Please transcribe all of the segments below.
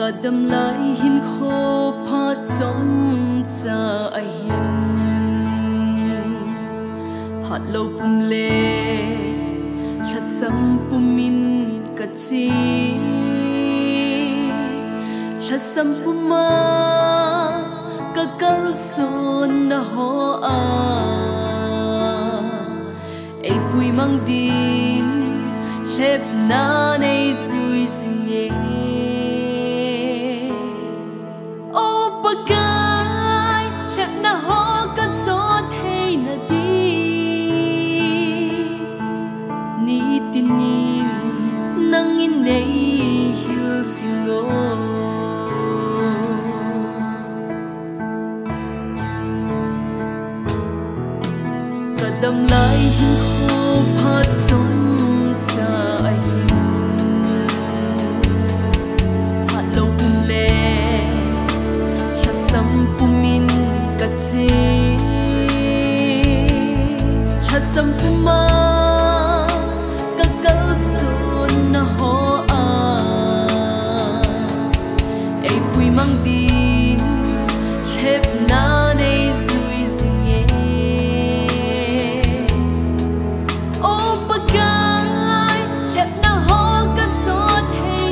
KADAM LAI hinkho phat chomcha hian Hatlou pum le Lhasam pumin kache Lhasam puma kalson naho Eipui mang din lhepnan eijui jing Pakai lhepna ho kajo thei Nitin nangin neihil jingo KADAM LAI hinkho phat chomcha hian Hatlou pum le Lhasam pumin kache Lhasam puma kalson naho Eipui mang din lhepnan eijui jing Pakai lhepna ho kajo thei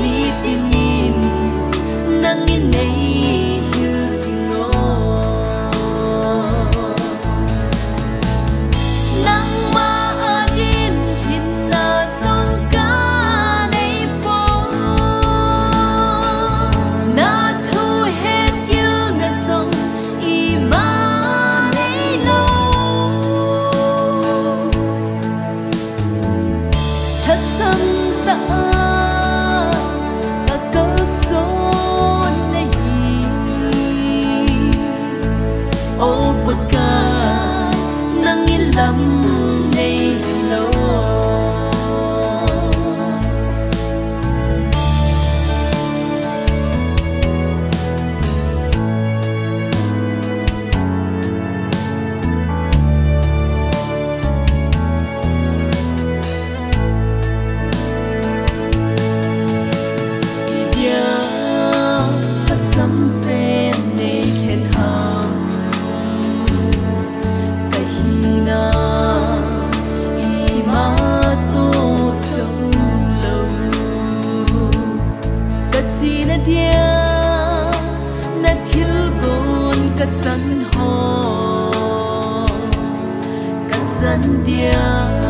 Nitin nangin neihil jingo Nangma adin lhin jong kanei Nathu het gil na jong Lhasam ta kalson neihil Pakai nangilam neihilo Dia